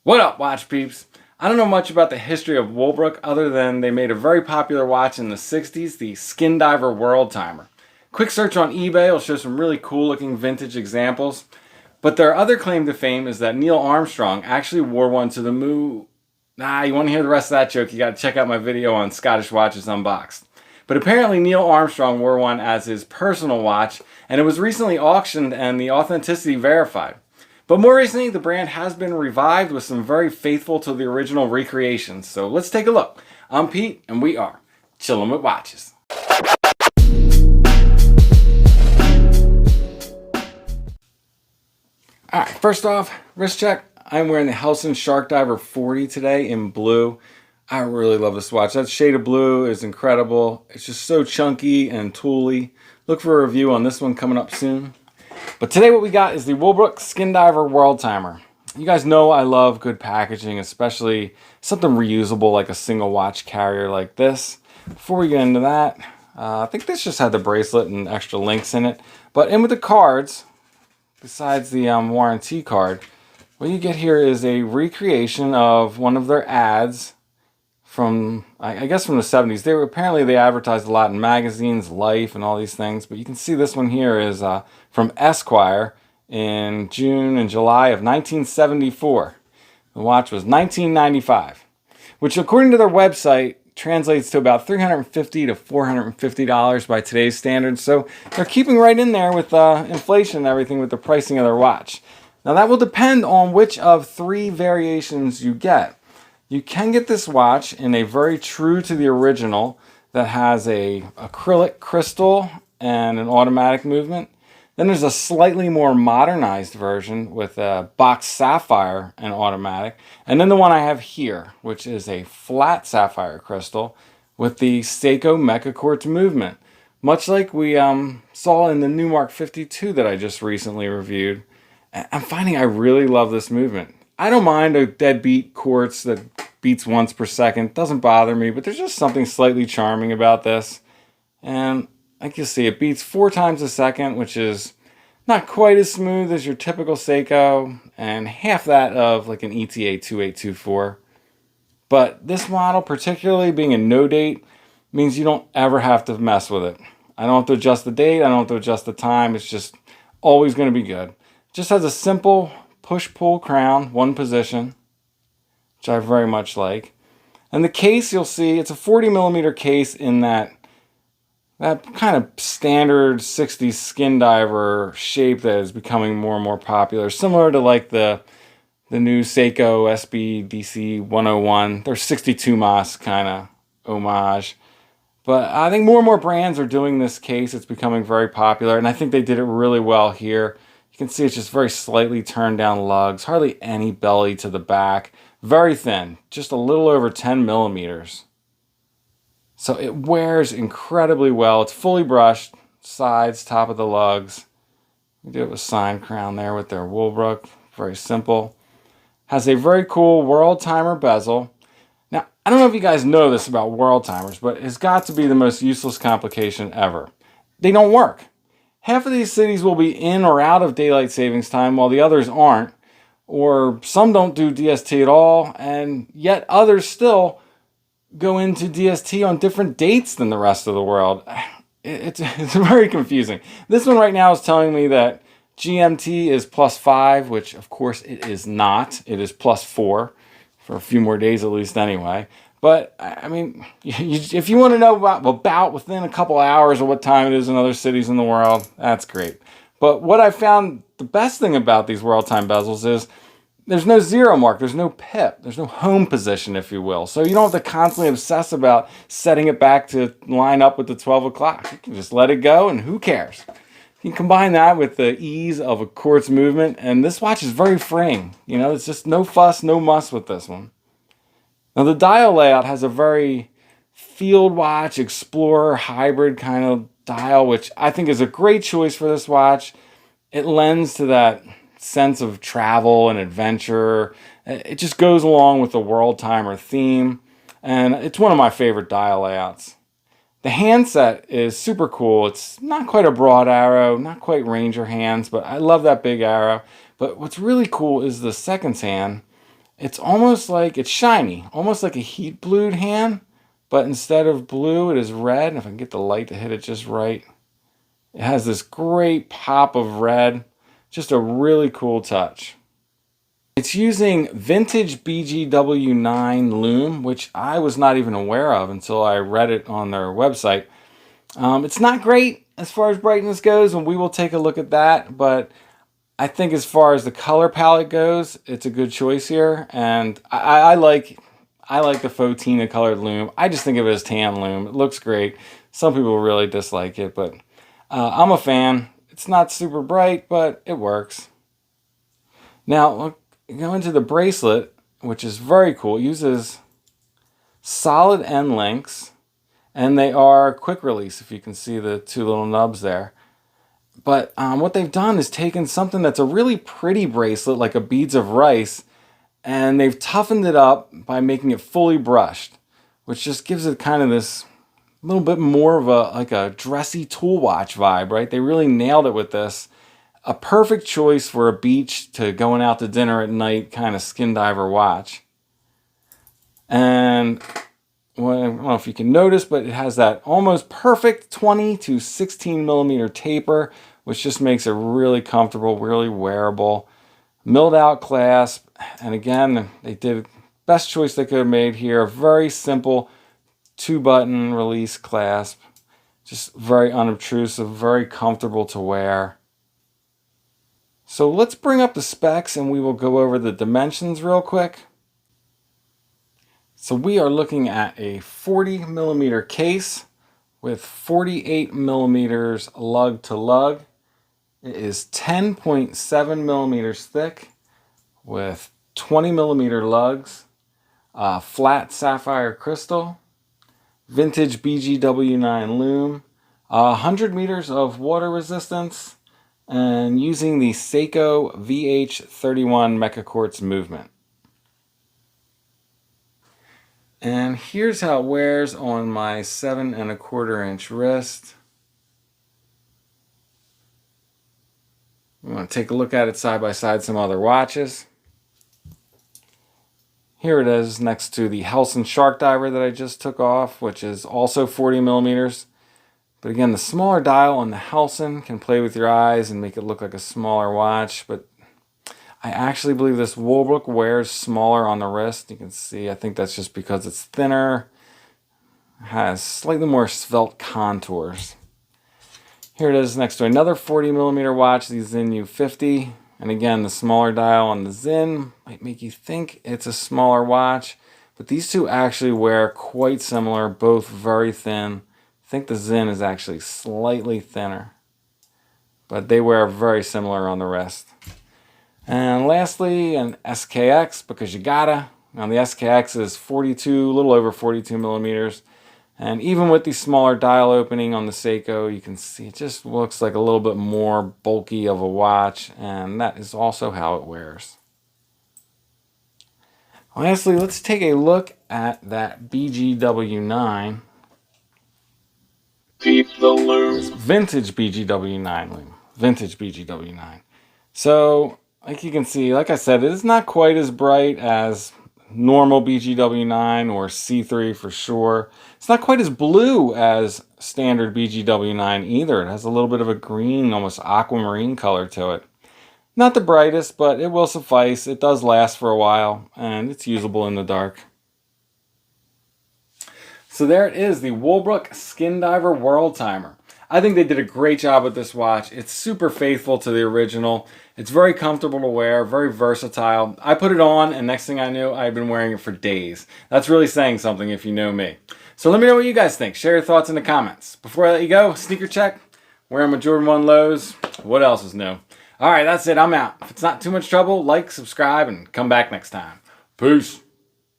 What up, watch peeps? I don't know much about the history of Wolbrook other than they made a very popular watch in the 60s, the Skindiver Worldtimer. Quick search on eBay will show some really cool looking vintage examples. But their other claim to fame is that Neil Armstrong actually wore one to the moon. You want to hear the rest of that joke, you got to check out my video on Scottish Watches Unboxed. But apparently Neil Armstrong wore one as his personal watch, and it was recently auctioned and the authenticity verified. But more recently, the brand has been revived with some very faithful to the original recreations. So let's take a look. I'm Pete, and we are Chillin' with Watches. Alright, first off, wrist check. I'm wearing the Helson Shark Diver 40 today in blue. I really love this watch. That shade of blue is incredible. It's just so chunky and tooly. Look for a review on this one coming up soon. But today what we got is the Wolbrook Skindiver Worldtimer. You guys know I love good packaging, especially something reusable like a single watch carrier like this. Before we get into that, I think this just had the bracelet and extra links in it. But in with the cards, besides the warranty card, what you get here is a recreation of one of their ads from, I guess from the 70s. Apparently they advertised a lot in magazines, Life, and all these things. But you can see this one here is from Esquire in June and July of 1974. The watch was $19.95, which according to their website translates to about $350 to $450 by today's standards. So they're keeping right in there with inflation and everything with the pricing of their watch. Now that will depend on which of three variations you get. You can get this watch in a very true to the original that has a acrylic crystal and an automatic movement. Then there's a slightly more modernized version with a box sapphire and automatic. And then the one I have here, which is a flat sapphire crystal with the Seatbelt Mecaquartz movement. Much like we saw in the Newmark 52 that I just recently reviewed. I'm finding I really love this movement. I don't mind a deadbeat quartz that beats once per second. Doesn't bother me, but there's just something slightly charming about this. And like you see, it beats 4 times a second, which is not quite as smooth as your typical Seiko, and half that of like an ETA 2824. But this model, particularly being a no date, means you don't ever have to mess with it. I don't have to adjust the date, I don't have to adjust the time, it's just always going to be good. Just has a simple push-pull crown, one position, which I very much like. And the case, you'll see, it's a 40mm case in that kind of standard 60s Skindiver shape that is becoming more and more popular. Similar to like the new Seiko SB-DC 101. They're 62 mas kind of homage. But I think more and more brands are doing this case. It's becoming very popular, and I think they did it really well here. You can see it's just very slightly turned down lugs, hardly any belly to the back, very thin, just a little over 10 millimeters. So it wears incredibly well. It's fully brushed, sides, top of the lugs. We do have a sign crown there with their Wolbrook, very simple. Has a very cool Worldtimer bezel. Now, I don't know if you guys know this about Worldtimers, but it's got to be the most useless complication ever. They don't work. Half of these cities will be in or out of daylight savings time while the others aren't, or some don't do DST at all, and yet others still go into DST on different dates than the rest of the world. It's very confusing. This one right now is telling me that GMT is +5, which of course it is not. It is +4 for a few more days at least anyway. But, I mean, if you want to know about within a couple hours of what time it is in other cities in the world, that's great. But what I found the best thing about these Worldtime bezels is there's no zero mark, there's no pip, there's no home position, if you will. So you don't have to constantly obsess about setting it back to line up with the 12 o'clock. You can just let it go, and who cares? You can combine that with the ease of a quartz movement, and this watch is very freeing. You know, it's just no fuss, no muss with this one. Now the dial layout has a very field watch, explorer, hybrid kind of dial, which I think is a great choice for this watch. It lends to that sense of travel and adventure. It just goes along with the Worldtimer theme, and it's one of my favorite dial layouts. The handset is super cool. It's not quite a broad arrow, not quite Ranger hands, but I love that big arrow. But what's really cool is the seconds hand. It's almost like, it's shiny, almost like a heat blued hand, but instead of blue, it is red. And if I can get the light to hit it just right, it has this great pop of red. Just a really cool touch. It's using vintage BGW9 loom, which I was not even aware of until I read it on their website. It's not great as far as brightness goes, and we will take a look at that, but I think as far as the color palette goes, it's a good choice here, and I like the Fotina colored loom. I just think of it as tan loom. It looks great. Some people really dislike it, but I'm a fan. It's not super bright, but it works. Now, go into the bracelet, which is very cool. It uses solid end links, and they are quick release, if you can see the two little nubs there. But what they've done is taken something that's a really pretty bracelet, like a beads of rice, and they've toughened it up by making it fully brushed, which just gives it kind of this little bit more of a dressy tool watch vibe, right? They really nailed it with this. A perfect choice for a beach to going out to dinner at night kind of skin diver watch. And well, I don't know if you can notice, but it has that almost perfect 20 to 16 millimeter taper, which just makes it really comfortable, really wearable. Milled out clasp, and again, they did best choice they could have made here. A very simple 2-button release clasp, just very unobtrusive, very comfortable to wear. So let's bring up the specs and we will go over the dimensions real quick. So we are looking at a 40 millimeter case with 48 millimeters lug to lug. It is 10.7 millimeters thick with 20 millimeter lugs, flat sapphire crystal, vintage BGW9 loom, 100 meters of water resistance, and using the Seiko VH31 Mecaquartz movement. And here's how it wears on my 7 1/4 inch wrist. I'm going to take a look at it side by side some other watches. Here it is next to the Helson Shark Diver that I just took off, which is also 40 millimeters. But again, the smaller dial on the Helson can play with your eyes and make it look like a smaller watch. But I actually believe this Wolbrook wears smaller on the wrist. You can see, I think that's just because it's thinner. It has slightly more svelte contours. Here it is next to another 40 millimeter watch, the Zin U50. And again, the smaller dial on the Zin might make you think it's a smaller watch. But these two actually wear quite similar, both very thin. I think the Zin is actually slightly thinner, but they wear very similar on the wrist. And lastly, an SKX, because you gotta. Now the SKX is 42, a little over 42 millimeters. And even with the smaller dial opening on the Seiko, you can see it just looks like a little bit more bulky of a watch, and that is also how it wears. Lastly, let's take a look at that BGW9. Keep the loom. It's vintage BGW9 loom. Vintage BGW9. So, like you can see, like I said, it is not quite as bright as normal BGW9 or C3 for sure. It's not quite as blue as standard BGW9 either. It has a little bit of a green, almost aquamarine color to it. Not the brightest, but it will suffice. It does last for a while, and it's usable in the dark. So there it is, the Wolbrook Skindiver Worldtimer. I think they did a great job with this watch. It's super faithful to the original. It's very comfortable to wear, very versatile. I put it on, and next thing I knew, I had been wearing it for days. That's really saying something if you know me. So let me know what you guys think. Share your thoughts in the comments. Before I let you go, sneaker check. Wearing my Jordan 1 lows. What else is new? All right, that's it. I'm out. If it's not too much trouble, like, subscribe, and come back next time. Peace.